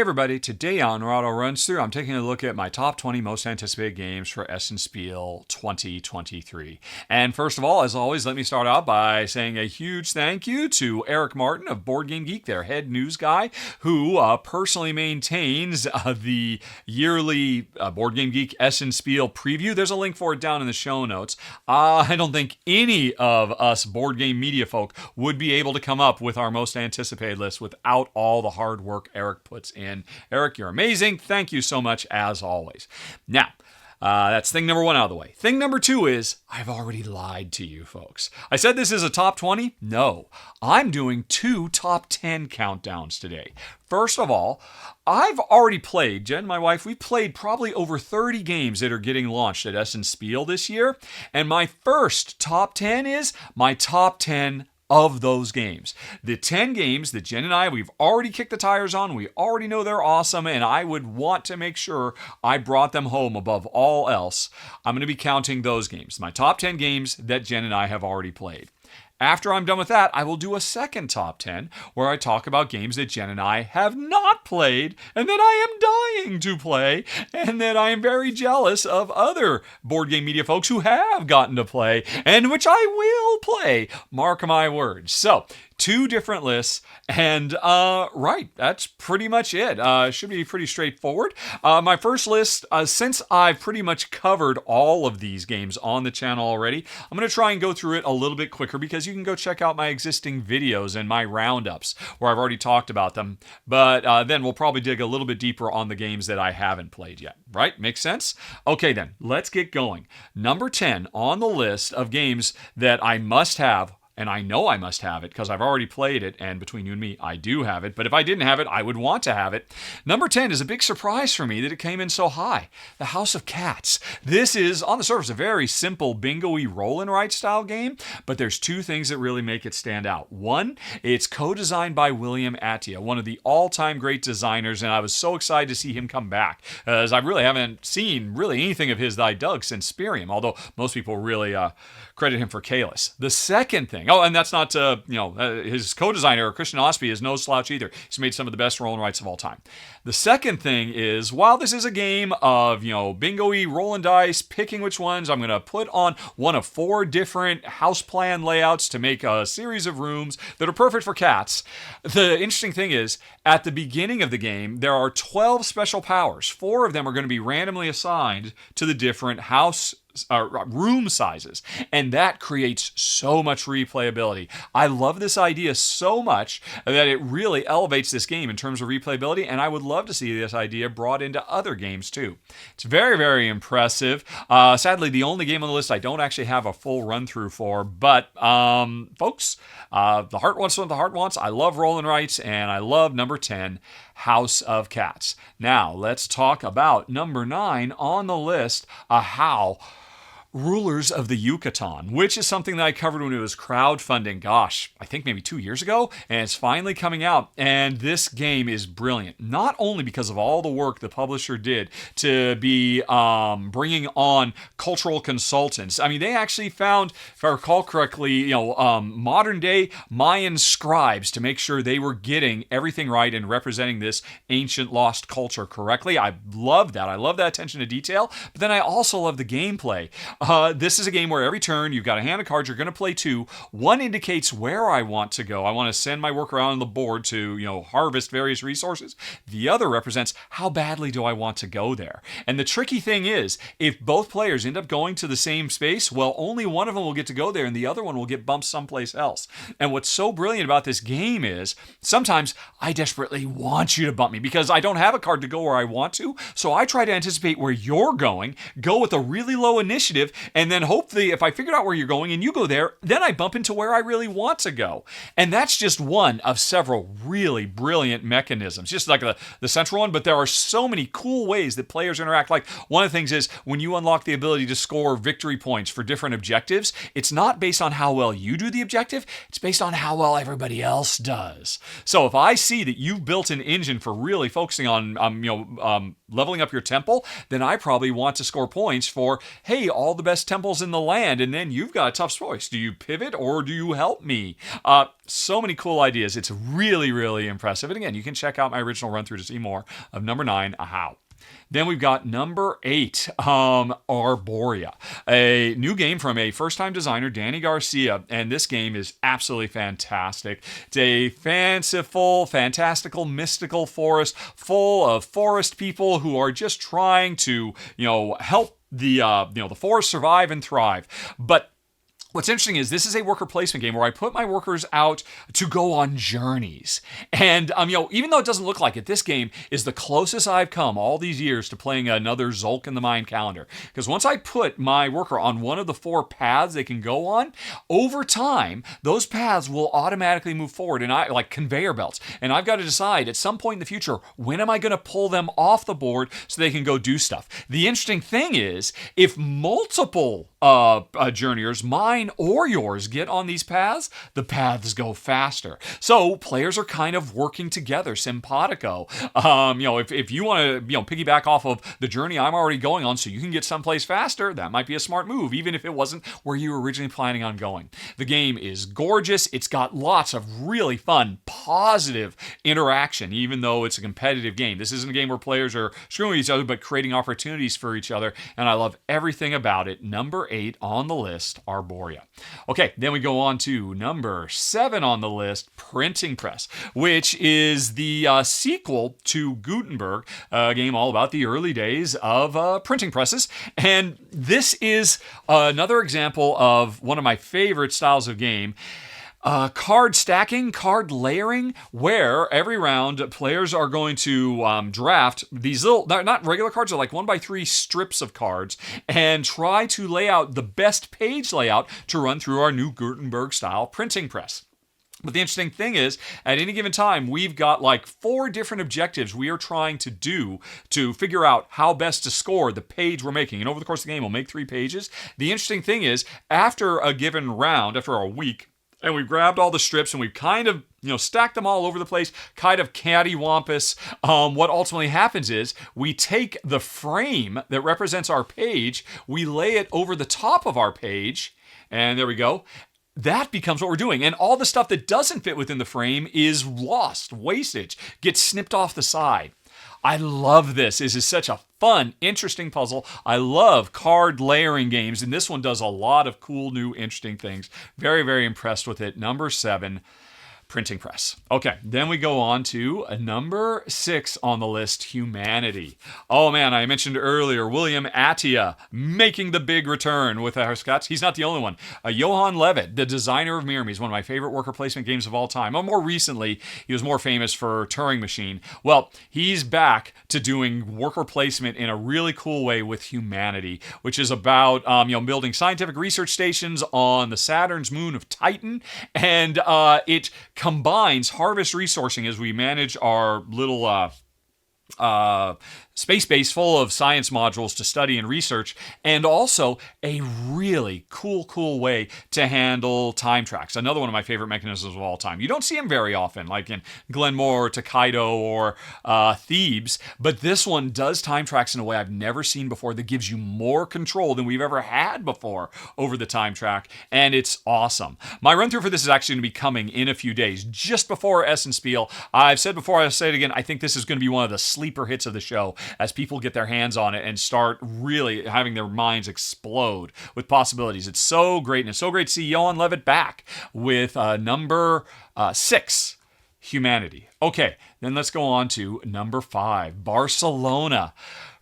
everybody, today on Rahdo Runs Through, I'm taking a look at my top 20 most anticipated games for Essen Spiel 2023. And first of all, as always, let me start out by saying a huge thank you to Eric Martin of Board Game Geek, their head news guy, who personally maintains the yearly Board Game Geek Essen Spiel preview. There's a link for it down in the show notes. I don't think any of us board game media folk would be able to come up with our most anticipated list without all the hard work Eric puts in. Eric, you're amazing. Thank you so much, as always. Now, that's thing number one out of the way. Thing number two is, I've already lied to you folks. I said this is a top 20? No. I'm doing 2 top 10 countdowns today. First of all, I've already played, Jen, my wife, we played probably over 30 games that are getting launched at Essen Spiel this year. And my first top 10 is my top 10 of those games. The 10 games that Jen and I, we've already kicked the tires on, we already know they're awesome, and I would want to make sure I brought them home above all else. I'm going to be counting those games, my top 10 games that Jen and I have already played. After I'm done with that, I will do a second top 10 where I talk about games that Jen and I have not played and that I am dying to play and that I am very jealous of other board game media folks who have gotten to play and which I will play. Mark my words. So, 2 different lists, and right, that's pretty much it. Should be pretty straightforward. My first list, since I've pretty much covered all of these games on the channel already, I'm going to try and go through it a little bit quicker because you can go check out my existing videos and my roundups where I've already talked about them, but then we'll probably dig a little bit deeper on the games that I haven't played yet, right? Makes sense? Okay then, let's get going. Number 10 on the list of games that I must have, and I know I must have it because I've already played it, and between you and me, I do have it. But if I didn't have it, I would want to have it. Number 10 is a big surprise for me that it came in so high. The House of Cats. This is, on the surface, a very simple bingo-y roll-and-write style game, but there's 2 things that really make it stand out. One, it's co-designed by William Attia, one of the all-time great designers, and I was so excited to see him come back, as I really haven't seen really anything of his that I dug since Spirium, although most people really credit him for Kalis. The second thing, and that's not, his co-designer, Christian Osby, is no slouch either. He's made some of the best roll and writes of all time. The second thing is, while this is a game of, bingo-y, rolling dice, picking which ones, I'm going to put on one of 4 different house plan layouts to make a series of rooms that are perfect for cats. The interesting thing is, at the beginning of the game, there are 12 special powers. 4 of them are going to be randomly assigned to the different room sizes, and that creates so much replayability. I love this idea so much that it really elevates this game in terms of replayability, and I would love to see this idea brought into other games too. It's very, very impressive. Sadly, the only game on the list I don't actually have a full run through for, but folks, the heart wants what the heart wants. I love roll and writes, and I love number 10, House of Cats. Now, let's talk about number 9 on the list, Ahau, Rulers of the Yucatan, which is something that I covered when it was crowdfunding, I think maybe 2 years ago, and it's finally coming out, and this game is brilliant, not only because of all the work the publisher did to be bringing on cultural consultants. I mean, they actually found, if I recall correctly, modern-day Mayan scribes to make sure they were getting everything right and representing this ancient lost culture correctly. I love that. I love that attention to detail, but then I also love the gameplay. This is a game where every turn you've got a hand of cards. You're going to play 2. One indicates where I want to go. I want to send my work around the board to, harvest various resources. The other represents how badly do I want to go there. And the tricky thing is, if both players end up going to the same space, well, only one of them will get to go there and the other one will get bumped someplace else. And what's so brilliant about this game is, sometimes I desperately want you to bump me because I don't have a card to go where I want to. So I try to anticipate where you're going, go with a really low initiative, and then hopefully if I figured out where you're going and you go there, then I bump into where I really want to go. And that's just one of several really brilliant mechanisms, just like the central one, but there are so many cool ways that players interact. Like, one of the things is when you unlock the ability to score victory points for different objectives, it's not based on how well you do the objective, it's based on how well everybody else does. So if I see that you've built an engine for really focusing on leveling up your temple, then I probably want to score points for, hey, all all the best temples in the land, and then you've got a tough choice. Do you pivot or do you help me? So many cool ideas. It's really, really impressive. And again, you can check out my original run through to see more of number 9, Ahau. Then we've got number 8, Arborea, a new game from a first-time designer, Danny Garcia, and this game is absolutely fantastic. It's a fanciful, fantastical, mystical forest full of forest people who are just trying to, help the forest survive and thrive. But what's interesting is this is a worker placement game where I put my workers out to go on journeys. And, even though it doesn't look like it, this game is the closest I've come all these years to playing another Zulk in the Mind calendar. Because once I put my worker on one of the 4 paths they can go on, over time, those paths will automatically move forward, and like conveyor belts. And I've got to decide at some point in the future, when am I going to pull them off the board so they can go do stuff? The interesting thing is, if multiple journeyers, mine or yours, get on these paths, the paths go faster. So players are kind of working together, simpatico. If you want to, piggyback off of the journey I'm already going on so you can get someplace faster, that might be a smart move, even if it wasn't where you were originally planning on going. The game is gorgeous. It's got lots of really fun, positive interaction, even though it's a competitive game. This isn't a game where players are screwing with each other, but creating opportunities for each other, and I love everything about it. Number 8 on the list, Arborea. Okay, then we go on to number 7 on the list, Printing Press, which is the sequel to Gutenberg, a game all about the early days of printing presses. And this is another example of one of my favorite styles of game. Card stacking, card layering, where every round players are going to draft these little, not regular cards, they're like 1x3 strips of cards, and try to lay out the best page layout to run through our new Gutenberg style printing press. But the interesting thing is, at any given time, we've got like 4 different objectives we are trying to do to figure out how best to score the page we're making. And over the course of the game, we'll make 3 pages. The interesting thing is, after a given round, after a week, and we've grabbed all the strips and we've kind of, stacked them all over the place, kind of cattywampus. What ultimately happens is we take the frame that represents our page, we lay it over the top of our page, and there we go. That becomes what we're doing. And all the stuff that doesn't fit within the frame is lost, wastage, gets snipped off the side. I love this. This is such a fun, interesting puzzle. I love card layering games, and this one does a lot of cool, new, interesting things. Very, very impressed with it. Number 7, Printing Press. Okay, then we go on to number 6 on the list, Humanity. Oh man, I mentioned earlier, William Attia making the big return with our Scots. He's not the only one. Johan Levitt, the designer of Myrmidons, one of my favorite worker placement games of all time. Or more recently, he was more famous for Turing Machine. Well, he's back to doing worker placement in a really cool way with Humanity, which is about building scientific research stations on the Saturn's moon of Titan, and it combines harvest resourcing as we manage our little space base full of science modules to study and research, and also a really cool way to handle time tracks. Another one of my favorite mechanisms of all time. You don't see them very often, like in Glenmore, Tokaido, or Thebes, but this one does time tracks in a way I've never seen before that gives you more control than we've ever had before over the time track, and it's awesome. My run through for this is actually going to be coming in a few days, just before Essen Spiel. I've said before, I'll say it again, I think this is going to be one of the sleeper hits of the show as people get their hands on it and start really having their minds explode with possibilities. It's so great, and it's so great to see Johan Levitt back with number 6, Humanity. Okay, then let's go on to number 5, Barcelona.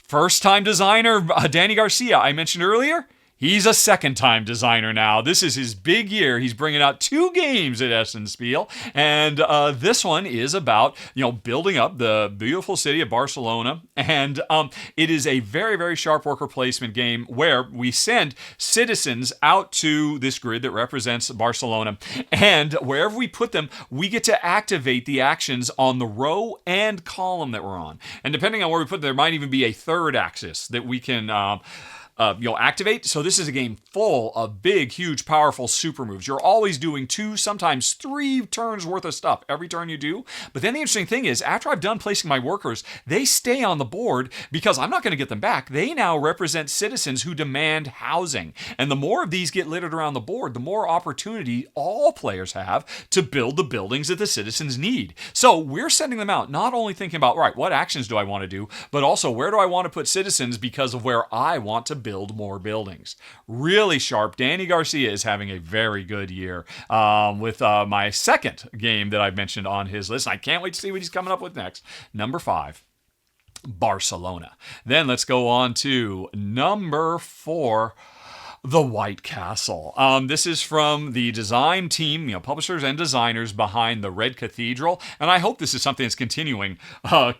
First-time designer, Danny Garcia, I mentioned earlier. He's a second-time designer now. This is his big year. He's bringing out 2 games at Essen Spiel, and this one is about building up the beautiful city of Barcelona. And it is a very, very sharp worker placement game where we send citizens out to this grid that represents Barcelona, and wherever we put them, we get to activate the actions on the row and column that we're on. And depending on where we put them, there might even be a third axis that we can activate. So this is a game full of big, huge, powerful super moves. You're always doing 2, sometimes 3 turns worth of stuff every turn you do. But then the interesting thing is, after I've done placing my workers, they stay on the board because I'm not going to get them back. They now represent citizens who demand housing. And the more of these get littered around the board, the more opportunity all players have to build the buildings that the citizens need. So we're sending them out, not only thinking about, right, what actions do I want to do, but also where do I want to put citizens because of where I want to build more buildings. Really sharp. Danny Garcia is having a very good year with my second game that I've mentioned on his list. I can't wait to see what he's coming up with next. Number 5, Barcelona. Then let's go on to number 4, The White Castle. This is from the design team, publishers and designers behind the Red Cathedral, and I hope this is something that's continuing.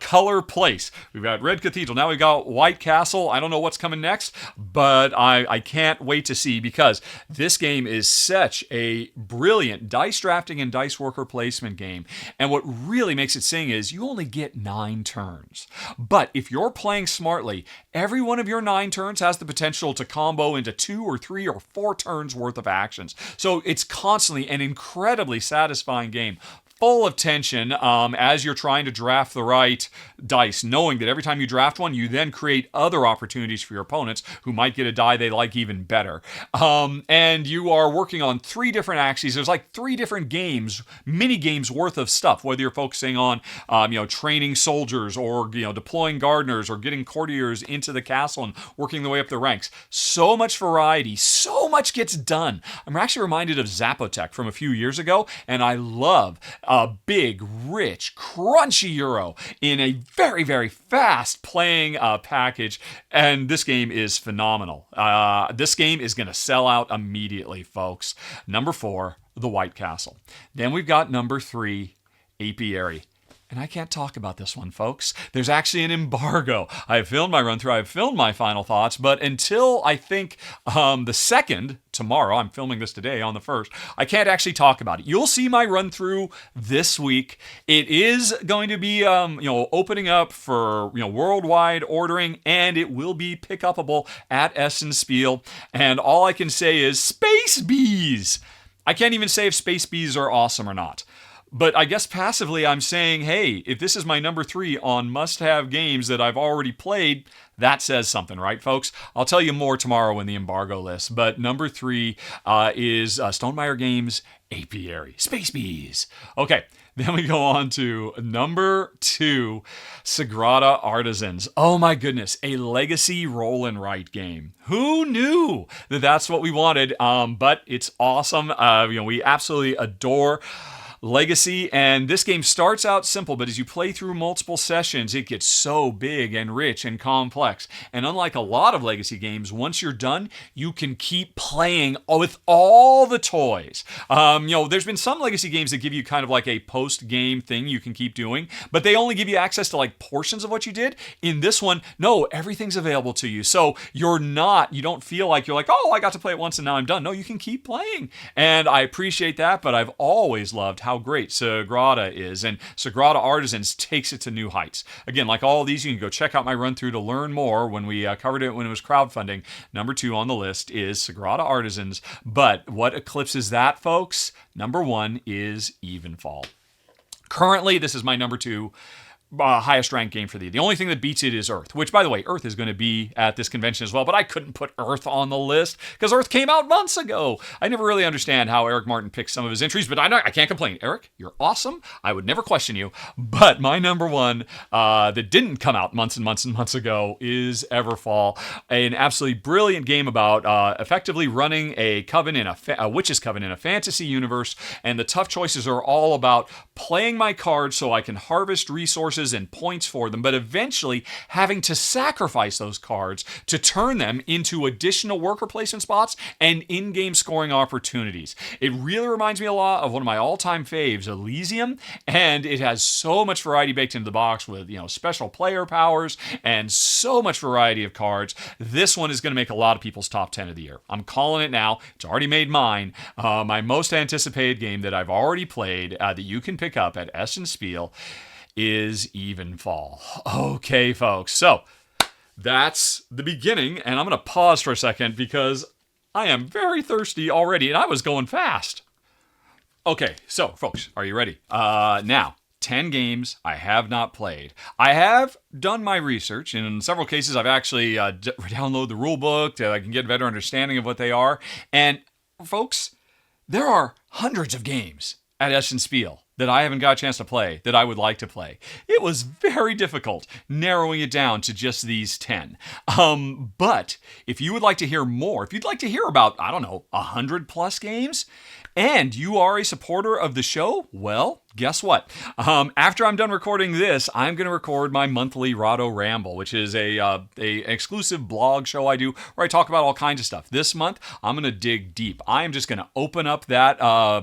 Color Place. We've got Red Cathedral. Now we've got White Castle. I don't know what's coming next, but I can't wait to see because this game is such a brilliant dice drafting and dice worker placement game. And what really makes it sing is you only get 9 turns. But if you're playing smartly, every one of your 9 turns has the potential to combo into 2 or 3 or 4 turns worth of actions. So it's constantly an incredibly satisfying game. Full of tension as you're trying to draft the right dice, knowing that every time you draft one, you then create other opportunities for your opponents who might get a die they like even better. And you are working on 3 different axes. There's like 3 different games, mini games worth of stuff, whether you're focusing on training soldiers or deploying gardeners or getting courtiers into the castle and working their way up the ranks. So much variety, so much gets done. I'm actually reminded of Zapotec from a few years ago, and I love a big, rich, crunchy Euro in a very, very fast playing package. And this game is phenomenal. This game is going to sell out immediately, folks. Number 4, The White Castle. Then we've got number 3, Apiary. And I can't talk about this one, folks. There's actually an embargo. I have filmed my run-through. I have filmed my final thoughts. But until I think the 2nd, tomorrow, I'm filming this today on the 1st, I can't actually talk about it. You'll see my run-through this week. It is going to be, opening up for, worldwide ordering, and it will be pick-upable at Essen Spiel. And all I can say is Space Bees! I can't even say if Space Bees are awesome or not. But I guess passively I'm saying, hey, if this is my number 3 on must-have games that I've already played, that says something, right, folks? I'll tell you more tomorrow in the embargo list. But number 3 is Stonemaier Games' Apiary. Space Bees. Okay, then we go on to number 2, Sagrada Artisans. Oh my goodness, a legacy roll and write game. Who knew that that's what we wanted? But it's awesome. We absolutely adore Legacy, and this game starts out simple, but as you play through multiple sessions, it gets so big and rich and complex. And unlike a lot of Legacy games, once you're done, you can keep playing with all the toys. There's been some Legacy games that give you kind of like a post-game thing you can keep doing, but they only give you access to like portions of what you did. In this one, no, everything's available to you. So you don't feel like you're like, oh, I got to play it once and now I'm done. No, you can keep playing. And I appreciate that, but I've always loved how great Sagrada is, and Sagrada Artisans takes it to new heights. Again, like all of these, you can go check out my run-through to learn more when we covered it when it was crowdfunding. Number 2 on the list is Sagrada Artisans, but what eclipses that, folks? Number 1 is Evenfall. Currently, this is my number 2 highest ranked game for the only thing that beats it is Earth, which, by the way, Earth is going to be at this convention as well, but I couldn't put Earth on the list because Earth came out months ago. I never really understand how Eric Martin picks some of his entries, but I can't complain. Eric, you're awesome. I would never question you, but my number 1 that didn't come out months and months and months ago is Evenfall, an absolutely brilliant game about effectively running a coven in a witch's coven in a fantasy universe, and the tough choices are all about playing my cards so I can harvest resources and points for them, but eventually having to sacrifice those cards to turn them into additional worker placement spots and in-game scoring opportunities. It really reminds me a lot of one of my all-time faves, Elysium, and it has so much variety baked into the box with, special player powers and so much variety of cards. This one is going to make a lot of people's top 10 of the year. I'm calling it now. It's already made mine. My most anticipated game that I've already played that you can pick up at Essen Spiel is Evenfall. Okay, folks. So that's the beginning, and I'm going to pause for a second because I am very thirsty already, and I was going fast. Okay, so, folks, are you ready? Now, 10 games I have not played. I have done my research, and in several cases I've actually downloaded the rule book so I can get a better understanding of what they are. And, folks, there are hundreds of games at Essen Spiel that I haven't got a chance to play that I would like to play. It was very difficult narrowing it down to just these 10. But if you would like to hear more, if you'd like to hear about, 100 plus games, and you are a supporter of the show, well, guess what? After I'm done recording this, I'm going to record my monthly Rahdo Ramble, which is a exclusive blog show I do where I talk about all kinds of stuff. This month, I'm going to dig deep. I am just going to open up that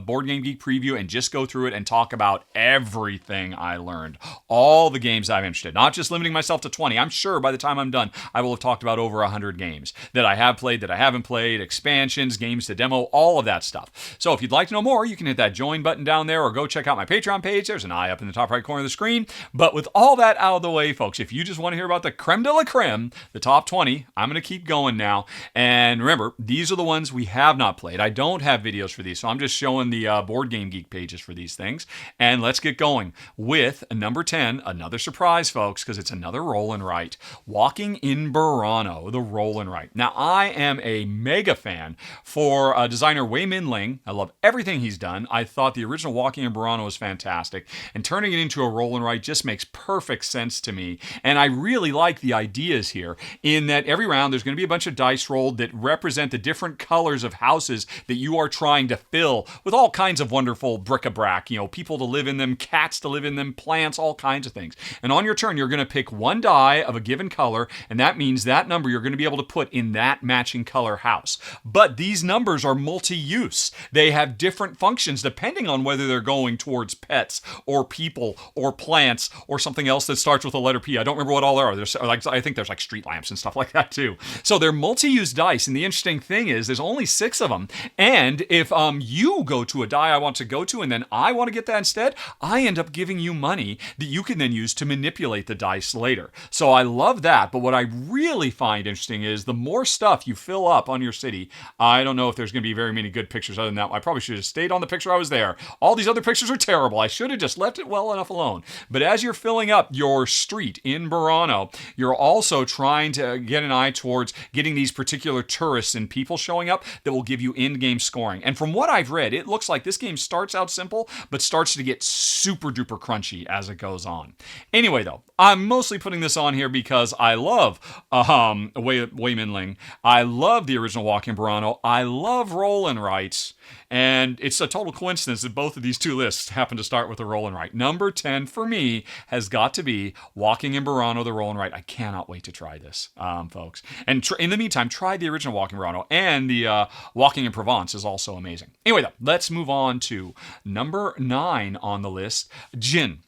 Board Game Geek preview and just go through it and talk about everything I learned. All the games I'm interested in. Not just limiting myself to 20. I'm sure by the time I'm done, I will have talked about over 100 games that I have played, that I haven't played, expansions, games to demo, all of that stuff. So if you'd like to know more, you can hit that join button down there or go check out my Patreon page. There's an eye up in the top right corner of the screen. But with all that out of the way, folks, if you just want to hear about the creme de la creme, the top 20, I'm going to keep going now. And remember, these are the ones we have not played. I don't have videos for these, so I'm just showing the Board Game Geek pages for these things. And let's get going with number 10, another surprise, folks, because it's another roll and write. Walking in Burano, the roll and write. Now, I am a mega fan for designer Wei Min Ling. I love everything he's done. I thought the original Walking in Burano was fantastic. And turning it into a roll and write just makes perfect sense to me. And I really like the ideas here in that every round there's going to be a bunch of dice rolled that represent the different colors of houses that you are trying to fill with all kinds of wonderful bric-a-brac, people to live in them, cats to live in them, plants, all kinds of things. And on your turn, you're going to pick one die of a given color, and that means that number you're going to be able to put in that matching color house. But these numbers are multi-use. They have different functions depending on whether they're going towards pets or people or plants or something else that starts with a letter P. I don't remember what all there are. I think there's like street lamps and stuff like that too. So they're multi-use dice, and the interesting thing is there's only 6 of them. And if you go to a die I want to go to and then I want to get that instead, I end up giving you money that you can then use to manipulate the dice later. So I love that. But what I really find interesting is the more stuff you fill up on your city, I don't know if there's going to be very many good pictures other than that. I probably should have stayed on the picture I was there. All these other pictures are terrible. I should have just left it well enough alone. But as you're filling up your street in Burano, you're also trying to get an eye towards getting these particular tourists and people showing up that will give you in-game scoring. And from what I've read, it looks like this game starts out simple, but starts to get super duper crunchy as it goes on. Anyway, though, I'm mostly putting this on here because I love Wei Min Ling. I love the original Walking Burano. I love roll and writes. And it's a total coincidence that both of these two lists happen to start with a roll and write. Number 10 for me has got to be Walking in Burano, the roll and write. I cannot wait to try this, folks. And in the meantime, try the original Walking Burano, and the Walking in Provence is also amazing. Anyway, though, let's move on to number 9 on the list, Djinn.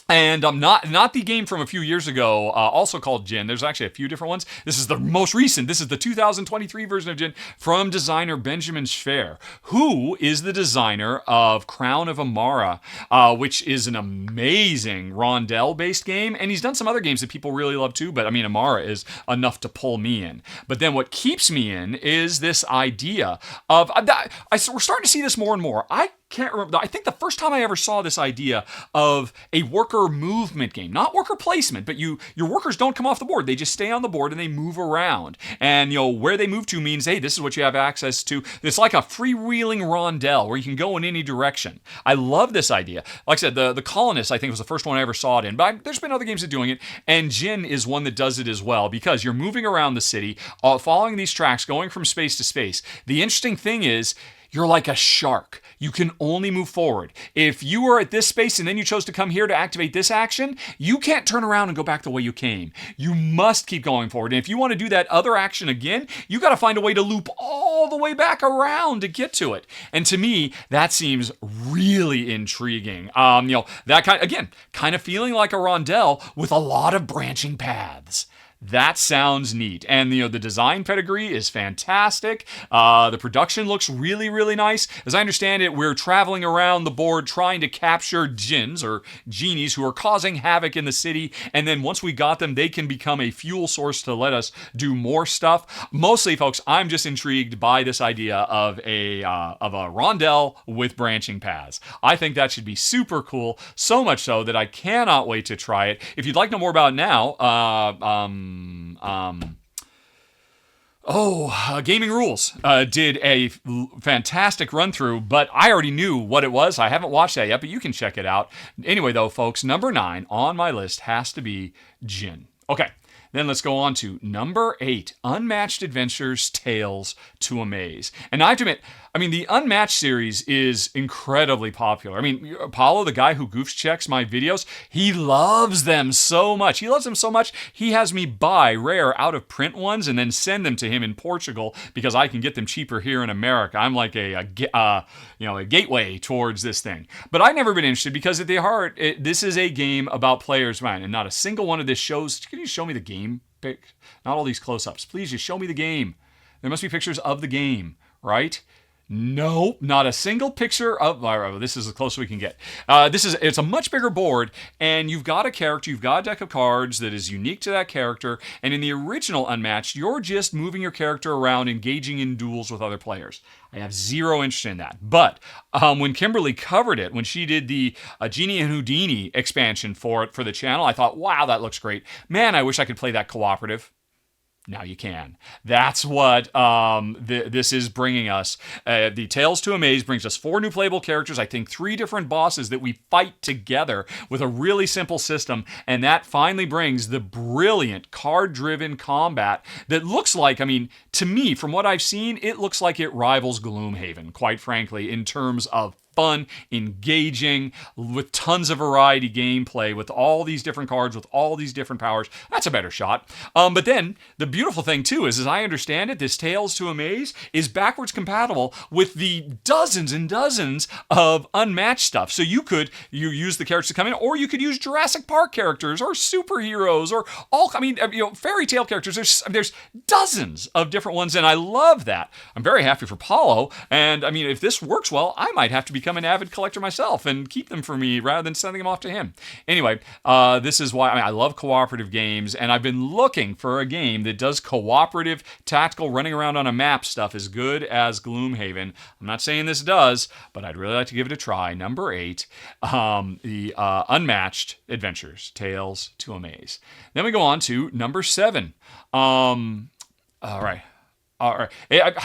And not the game from a few years ago, also called Djinn. There's actually a few different ones. This is the most recent. This is the 2023 version of Djinn from designer Benjamin Schwer, who is the designer of Crown of Amara, which is an amazing rondel-based game. And he's done some other games that people really love too, but I mean, Amara is enough to pull me in. But then what keeps me in is this idea of, we're starting to see this more and more. I can't remember. I think the first time I ever saw this idea of a worker movement game, not worker placement, but your workers don't come off the board. They just stay on the board and they move around. And where they move to means, hey, this is what you have access to. It's like a freewheeling rondel where you can go in any direction. I love this idea. Like I said, the Colonists, I think, was the first one I ever saw it in. But there's been other games that are doing it. And Djinn is one that does it as well because you're moving around the city, following these tracks, going from space to space. The interesting thing is, you're like a shark. You can only move forward. If you were at this space and then you chose to come here to activate this action, you can't turn around and go back the way you came. You must keep going forward. And if you want to do that other action again, you got to find a way to loop all the way back around to get to it. And to me, that seems really intriguing. That kind of feeling like a rondel with a lot of branching paths. That sounds neat. And the design pedigree is fantastic. The production looks really, really nice. As I understand it, we're traveling around the board trying to capture djinns or genies who are causing havoc in the city. And then once we got them, they can become a fuel source to let us do more stuff. Mostly, folks, I'm just intrigued by this idea of a rondel with branching paths. I think that should be super cool. So much so that I cannot wait to try it. If you'd like to know more about it now, Gaming Rules did a fantastic run through, but I already knew what it was. I haven't watched that yet, but you can check it out. Anyway, though, folks, number 9 on my list has to be Djinn. Okay. Then let's go on to number 8, Unmatched Adventures Tales to Amaze. And I have to admit, the Unmatched series is incredibly popular. Paulo, the guy who goofs checks my videos, he loves them so much. He has me buy rare out-of-print ones and then send them to him in Portugal because I can get them cheaper here in America. I'm like a gateway towards this thing. But I've never been interested because at the heart, this is a game about players, man, and not a single one of this shows. Can you show me the game? Not all these close-ups. Please just show me the game. There must be pictures of the game, right? No, not a single picture of. This is as close as we can get. It's a much bigger board, and you've got a character, you've got a deck of cards that is unique to that character. And in the original Unmatched, you're just moving your character around, engaging in duels with other players. I have zero interest in that. But when Kimberly covered it, when she did the Genie and Houdini expansion for the channel, I thought, wow, that looks great. Man, I wish I could play that cooperative. Now you can. That's what this is bringing us. The Tales to Amaze brings us 4 new playable characters, I think 3 different bosses that we fight together with a really simple system, and that finally brings the brilliant card-driven combat that looks like, to me, from what I've seen, it looks like it rivals Gloomhaven, quite frankly, in terms of fun, engaging, with tons of variety gameplay, with all these different cards, with all these different powers. That's a better shot. But then, the beautiful thing too is, as I understand it, this Tales to Amaze is backwards compatible with the dozens and dozens of Unmatched stuff. So you use the characters to come in, or you could use Jurassic Park characters, or superheroes, or fairy tale characters. There's dozens of different ones, and I love that. I'm very happy for Paulo, and if this works well, I might have to become an avid collector myself and keep them for me rather than sending them off to him. Anyway, this is why I love cooperative games, and I've been looking for a game that does cooperative, tactical, running around on a map stuff as good as Gloomhaven. I'm not saying this does, but I'd really like to give it a try. Number 8, the Unmatched Adventures, Tales to Amaze. Then we go on to number 7. All right. How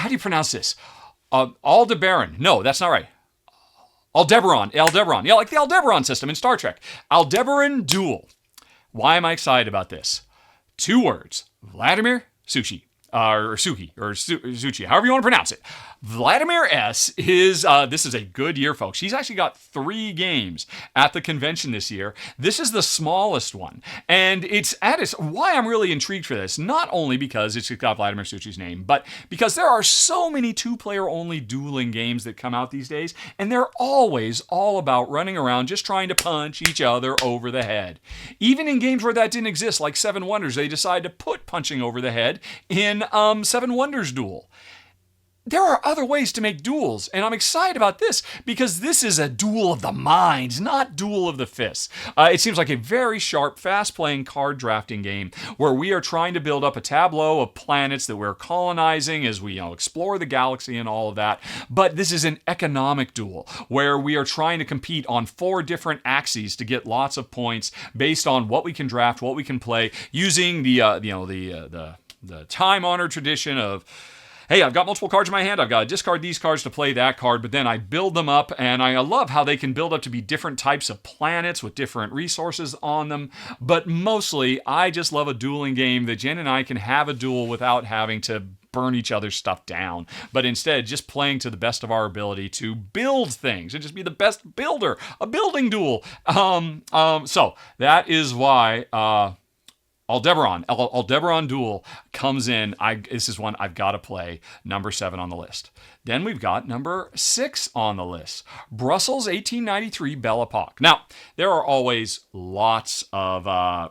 do you pronounce this? Aldebaren. No, that's not right. Aldebaren. Yeah, like the Aldebaren system in Star Trek. Aldebaren Duel. Why am I excited about this? 2 words. Vladimir Sushi. Or Suki. Or Suchi. However you want to pronounce it. Vladimir S. This is a good year, folks. He's actually got 3 games at the convention this year. This is the smallest one. And why I'm really intrigued for this, not only because it's got Vladimir Suchi's name, but because there are so many 2-player only dueling games that come out these days, and they're always all about running around just trying to punch each other over the head. Even in games where that didn't exist, like 7 Wonders, they decided to put punching over the head in 7 Wonders Duel. There are other ways to make duels, and I'm excited about this because this is a duel of the minds, not duel of the fists. It seems like a very sharp, fast-playing card drafting game where we are trying to build up a tableau of planets that we're colonizing as we explore the galaxy and all of that. But this is an economic duel where we are trying to compete on 4 different axes to get lots of points based on what we can draft, what we can play, using the time-honored tradition of, hey, I've got multiple cards in my hand, I've got to discard these cards to play that card, but then I build them up, and I love how they can build up to be different types of planets with different resources on them, but mostly, I just love a dueling game that Jen and I can have a duel without having to burn each other's stuff down, but instead just playing to the best of our ability to build things and just be the best builder, a building duel. So that is why Aldebaren Duel comes in. This is one I've got to play. Number 7 on the list. Then we've got number 6 on the list. Brussels 1893 Belle Epoque. Now, there are always lots of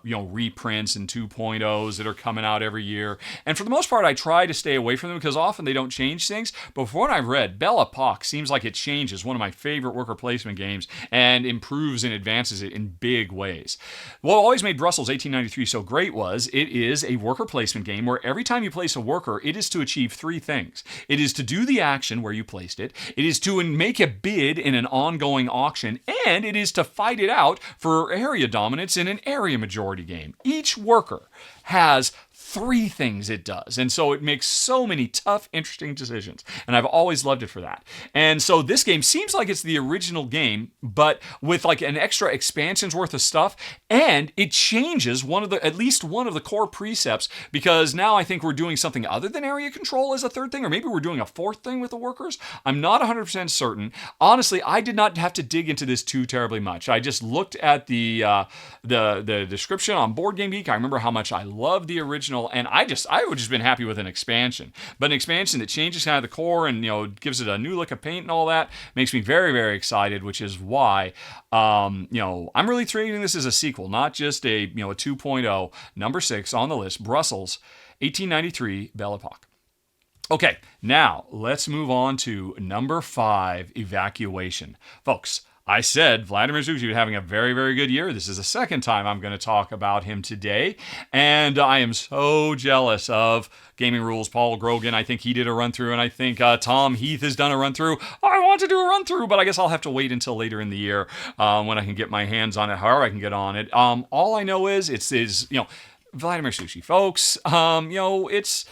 reprints and 2.0s that are coming out every year. And for the most part, I try to stay away from them because often they don't change things. But from what I've read, Belle Epoque seems like it changes one of my favorite worker placement games and improves and advances it in big ways. What always made Brussels 1893 so great was it is a worker placement game where every time you place a worker, it is to achieve 3 things. It is to do the action where you placed it. It is to make a bid in an ongoing auction, and it is to fight it out for area dominance in an area majority game. Each worker has 3 things it does. And so it makes so many tough, interesting decisions. And I've always loved it for that. And so this game seems like it's the original game, but with like an extra expansion's worth of stuff. And it changes at least one of the core precepts, because now I think we're doing something other than area control as a 3rd thing, or maybe we're doing a 4th thing with the workers. I'm not 100% certain. Honestly, I did not have to dig into this too terribly much. I just looked at the description on Board Game Geek. I remember how much I loved the original, and I would just been happy with an expansion. But an expansion that changes kind of the core and gives it a new look of paint and all that makes me very, very excited, which is why I'm really treating this as a sequel, not just a 2.0. Number 6 on the list, Brussels 1893 Belle Epoque. Okay, now let's move on to number 5, Evacuation. Folks, I said Vladimir Zucchi was having a very, very good year. This is the 2nd time I'm going to talk about him today. And I am so jealous of Gaming Rules, Paul Grogan. I think he did a run-through, and I think Tom Heath has done a run-through. I want to do a run-through, but I guess I'll have to wait until later in the year when I can get my hands on it, however I can get on it. All I know is it's Vladimir Zucchi, folks. It's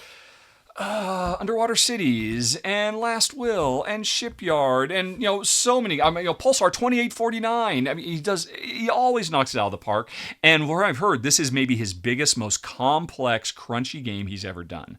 Underwater Cities and Last Will and Shipyard and so many. Pulsar 2849. He always knocks it out of the park. And where I've heard, this is maybe his biggest, most complex, crunchy game he's ever done,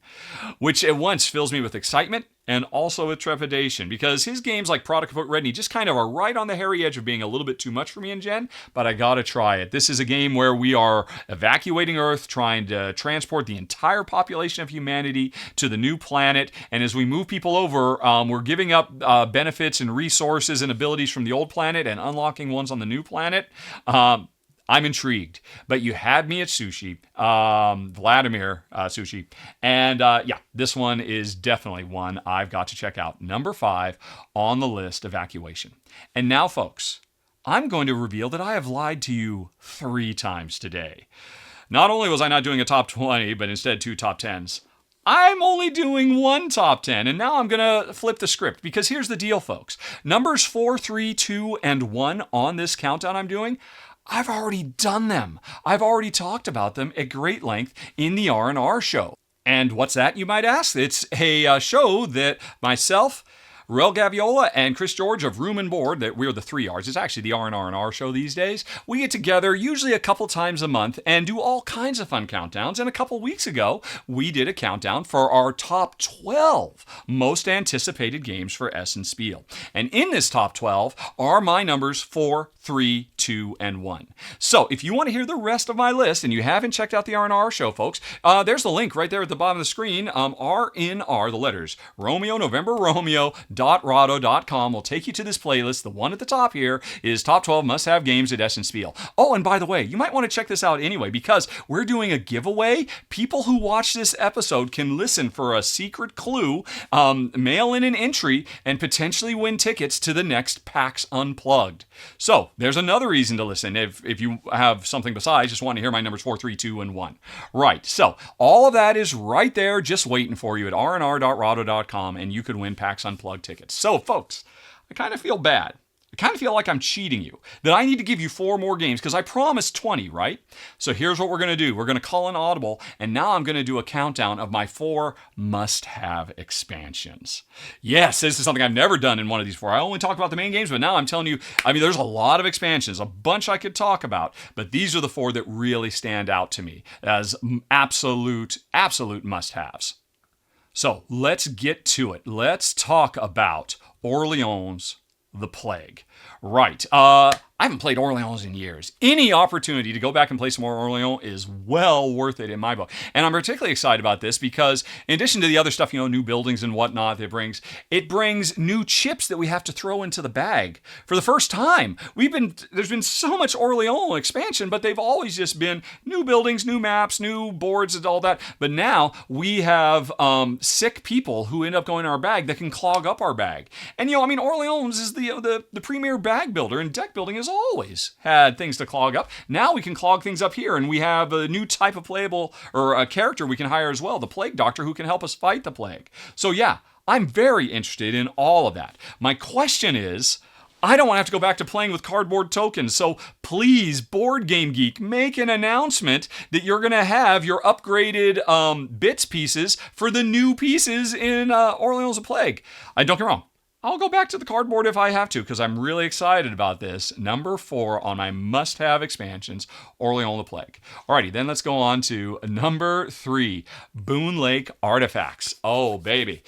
which at once fills me with excitement and also with trepidation, because his games like Product Book Redney just kind of are right on the hairy edge of being a little bit too much for me and Jen, but I gotta try it. This is a game where we are evacuating Earth, trying to transport the entire population of humanity to the new planet, and as we move people over, we're giving up benefits and resources and abilities from the old planet and unlocking ones on the new planet. I'm intrigued, but you had me at sushi, Vladimir Sushi, and this one is definitely one I've got to check out. Number 5 on the list, Evacuation. And now, folks, I'm going to reveal that I have lied to you 3 times today. Not only was I not doing a top 20, but instead 2 top 10s. I'm only doing 1 top 10, and now I'm going to flip the script, because here's the deal, folks. Numbers 4, 3, 2, and 1 on this countdown I'm doing, I've already done them. I've already talked about them at great length in the R&R show. And what's that, you might ask? It's a show that myself, Rel Gaviola, and Chris George of Room and Board, that we're the 3 R's. It's actually the R&R show these days. We get together usually a couple times a month and do all kinds of fun countdowns. And a couple weeks ago, we did a countdown for our top 12 most anticipated games for Essen Spiel. And in this top 12 are my numbers 4, 3, 2, and 1. So if you want to hear the rest of my list and you haven't checked out the R&R show, folks, there's the link right there at the bottom of the screen. R-N-R, the letters, Romeo, November, Romeo, .rahdo.com will take you to this playlist. The one at the top here is Top 12 Must-Have Games at Essen Spiel. Oh, and by the way, you might want to check this out anyway, because we're doing a giveaway. People who watch this episode can listen for a secret clue, mail in an entry, and potentially win tickets to the next PAX Unplugged. So there's another reason to listen if you have something besides just wanting to hear my numbers 4, 3, 2, and 1. Right, so all of that is right there just waiting for you at rnr.rahdo.com, and you could win PAX Unplugged tickets. So, folks, I kind of feel bad. I kind of feel like I'm cheating you, that I need to give you 4 more games, because I promised 20, right? So here's what we're going to do. We're going to call an audible, and now I'm going to do a countdown of my 4 must-have expansions. Yes, this is something I've never done in one of these 4. I only talk about the main games, but now I'm telling you, there's a lot of expansions, a bunch I could talk about, but these are the 4 that really stand out to me as absolute must-haves. So let's get to it. Let's talk about Orleans, the Plague. Right. I I haven't played Orleans in years. Any opportunity to go back and play some more Orleans is well worth it in my book. And I'm particularly excited about this because in addition to the other stuff, new buildings and whatnot that it brings new chips that we have to throw into the bag. For the first time, there's been so much Orleans expansion, but they've always just been new buildings, new maps, new boards and all that. But now we have sick people who end up going in our bag that can clog up our bag. And Orleans is the premier bag builder, and deck building has always had things to clog up. Now we can clog things up here, and we have a new type of playable or a character we can hire as well, the Plague Doctor, who can help us fight the plague. So yeah, I'm very interested in all of that. My question is, I don't want to have to go back to playing with cardboard tokens, so please, Board Game Geek, make an announcement that you're going to have your upgraded bits pieces for the new pieces in Orleans of Plague. Don't get me wrong, I'll go back to the cardboard if I have to, because I'm really excited about this. Number 4 on my must-have expansions, Orleans of Plague. Alrighty, then let's go on to number 3, Boonlake Artifacts. Oh, baby.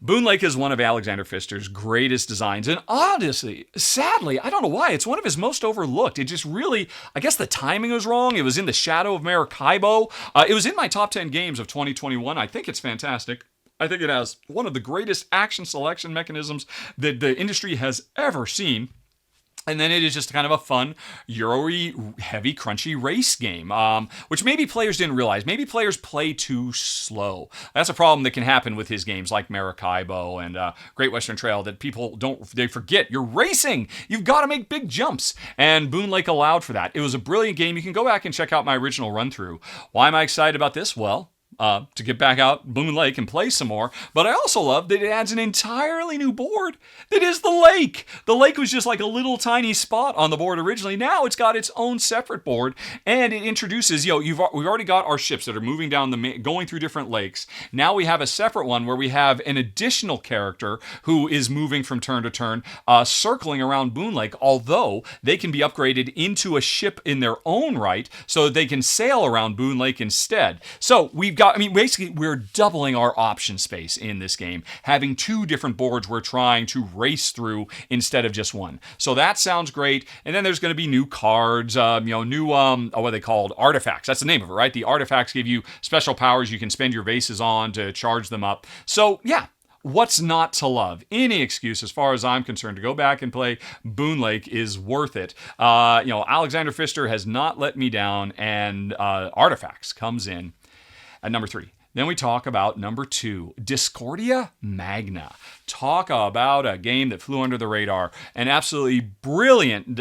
Boonlake is one of Alexander Pfister's greatest designs, and honestly, sadly, I don't know why, it's one of his most overlooked. It just really, I guess the timing was wrong. It was in the shadow of Maracaibo. It was in my top 10 games of 2021. I think it's fantastic. I think it has one of the greatest action selection mechanisms that the industry has ever seen. And then it is just kind of a fun, Euro-y, heavy, crunchy race game, which maybe players didn't realize. Maybe players play too slow. That's a problem that can happen with his games like Maracaibo and Great Western Trail, that people they forget. You're racing. You've got to make big jumps. And Boonlake allowed for that. It was a brilliant game. You can go back and check out my original run-through. Why am I excited about this? Well, to get back out Boonlake and play some more. But I also love that it adds an entirely new board that is the lake. The lake was just like a little tiny spot on the board originally. Now it's got its own separate board, and it introduces, we've already got our ships that are moving down going through different lakes. Now we have a separate one where we have an additional character who is moving from turn to turn, circling around Boonlake, although they can be upgraded into a ship in their own right so that they can sail around Boonlake instead. So we've got, basically we're doubling our option space in this game, having 2 different boards we're trying to race through instead of just one. So that sounds great. And then there's going to be new cards, new, what are they called? Artifacts. That's the name of it, right? The artifacts give you special powers you can spend your vases on to charge them up. So yeah, what's not to love? Any excuse, as far as I'm concerned, to go back and play Boonlake is worth it. Alexander Pfister has not let me down, and Artifacts comes in at number 3. Then we talk about number 2, Discordia Magna. Talk about a game that flew under the radar. An absolutely brilliant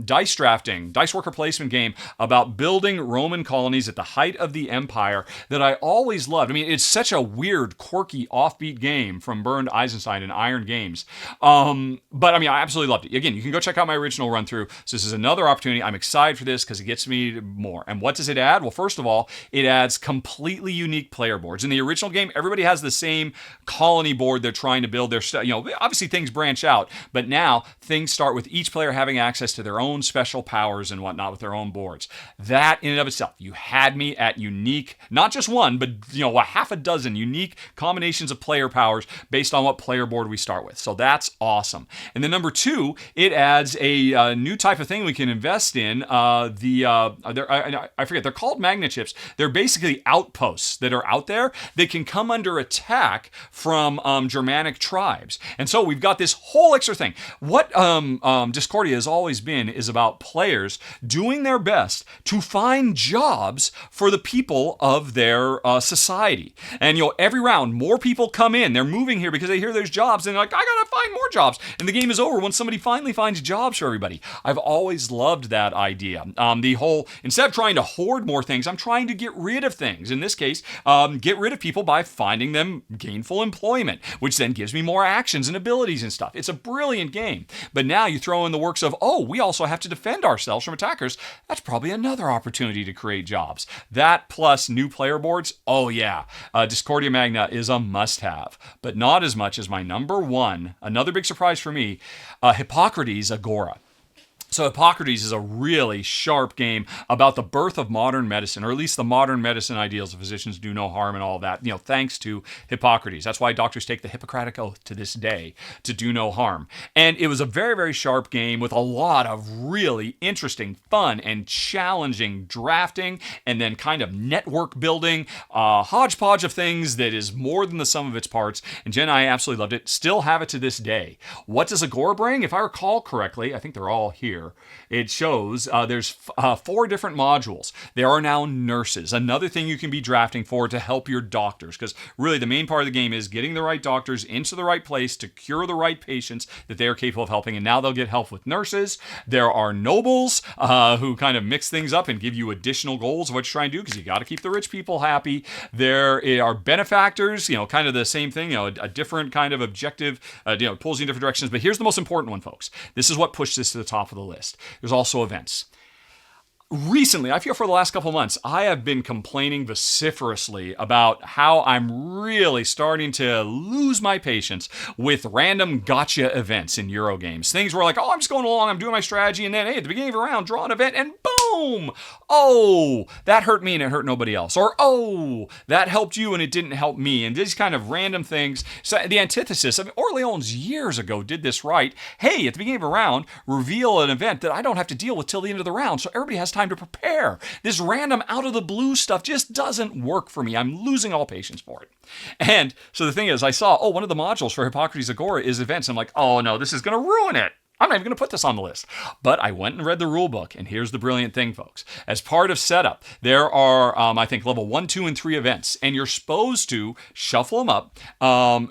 dice drafting, dice worker placement game about building Roman colonies at the height of the empire that I always loved. It's such a weird, quirky, offbeat game from Bernd Eisenstein and Iron Games. But I absolutely loved it. Again, you can go check out my original run through. So this is another opportunity. I'm excited for this because it gets me more. And what does it add? Well, first of all, it adds completely unique player boards. In the original game, everybody has the same colony board they're trying to build their stuff. Obviously things branch out, but now things start with each player having access to their own special powers and whatnot with their own boards. That in and of itself, you had me at unique, not just one, but a half a dozen unique combinations of player powers based on what player board we start with. So that's awesome. And then number 2, it adds a new type of thing we can invest in. I forget, they're called Magna chips. They're basically outposts that are out there that can come under attack from Germanic tribes. And so we've got this whole extra thing. What Discordia has always been is about players doing their best to find jobs for the people of their society. And every round, more people come in. They're moving here because they hear there's jobs, and they're like, I gotta find more jobs. And the game is over when somebody finally finds jobs for everybody. I've always loved that idea. The whole, instead of trying to hoard more things, I'm trying to get rid of things. In this case, get rid of people by finding them gainful employment, which then gives me more actions and abilities and stuff. It's a brilliant game. But now you throw in the works of, we also have to defend ourselves from attackers. That's probably another opportunity to create jobs. That plus new player boards, Discordia Magna is a must-have, but not as much as my number 1, another big surprise for me, Hippocrates Agora. So Hippocrates is a really sharp game about the birth of modern medicine, or at least the modern medicine ideals of physicians do no harm and all that, thanks to Hippocrates. That's why doctors take the Hippocratic Oath to this day, to do no harm. And it was a very, very sharp game with a lot of really interesting, fun, and challenging drafting, and then kind of network building, hodgepodge of things that is more than the sum of its parts. And Jen and I absolutely loved it. Still have it to this day. What does Agora bring? If I recall correctly, I think they're all here. It shows there's 4 different modules. There are now nurses, another thing you can be drafting for to help your doctors, because really the main part of the game is getting the right doctors into the right place to cure the right patients that they are capable of helping, and now they'll get help with nurses. There are nobles who kind of mix things up and give you additional goals of what you're trying to do, because you got to keep the rich people happy. There are benefactors, kind of the same thing, a different kind of objective, pulls you in different directions. But here's the most important one, folks. This is what pushed this to the top of the list. There's also events. Recently, I feel for the last couple months, I have been complaining vociferously about how I'm really starting to lose my patience with random gotcha events in Eurogames. Things where like, I'm just going along, I'm doing my strategy, and then, hey, at the beginning of a round, draw an event, and boom! Oh, that hurt me and it hurt nobody else. Or, oh, that helped you and it didn't help me. And these kind of random things. So the antithesis of Orleans years ago did this right. Hey, at the beginning of a round, reveal an event that I don't have to deal with till the end of the round, so everybody has time to prepare. This random out-of-the-blue stuff just doesn't work for me. I'm losing all patience for it. And so the thing is, I saw, one of the modules for Hippocrates Agora is events. I'm like, oh no, this is going to ruin it. I'm not even going to put this on the list. But I went and read the rule book, and here's the brilliant thing, folks. As part of setup, there are, I think, level 1, 2, and 3 events, and you're supposed to shuffle them up,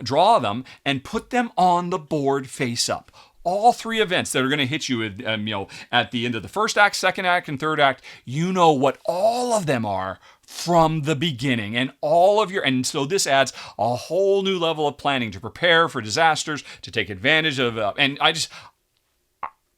draw them, and put them on the board face up. All 3 events that are going to hit you, at the end of the first act, second act, and third act, you know what all of them are from the beginning, and and so this adds a whole new level of planning to prepare for disasters, to take advantage of,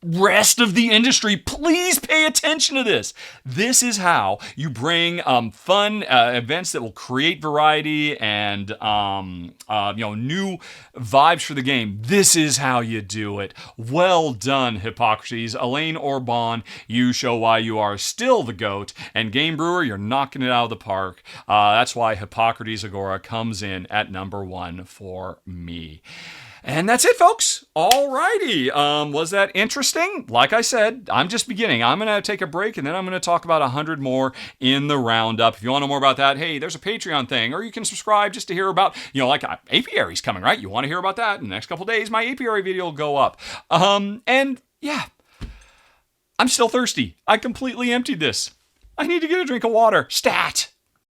rest of the industry, please pay attention to this. This is how you bring fun events that will create variety and new vibes for the game. This is how you do it. Well done, Hippocrates. Elaine Orban, you show why you are still the GOAT. And Game Brewer, you're knocking it out of the park. That's why Hippocrates Agora comes in at number 1 for me. And that's it, folks. Alrighty. Was that interesting? Like I said, I'm just beginning. I'm going to take a break, and then I'm going to talk about 100 more in the roundup. If you want to know more about that, hey, there's a Patreon thing, or you can subscribe just to hear about, like Apiary's coming, right? You want to hear about that? In the next couple days, my Apiary video will go up. And yeah, I'm still thirsty. I completely emptied this. I need to get a drink of water. Stat!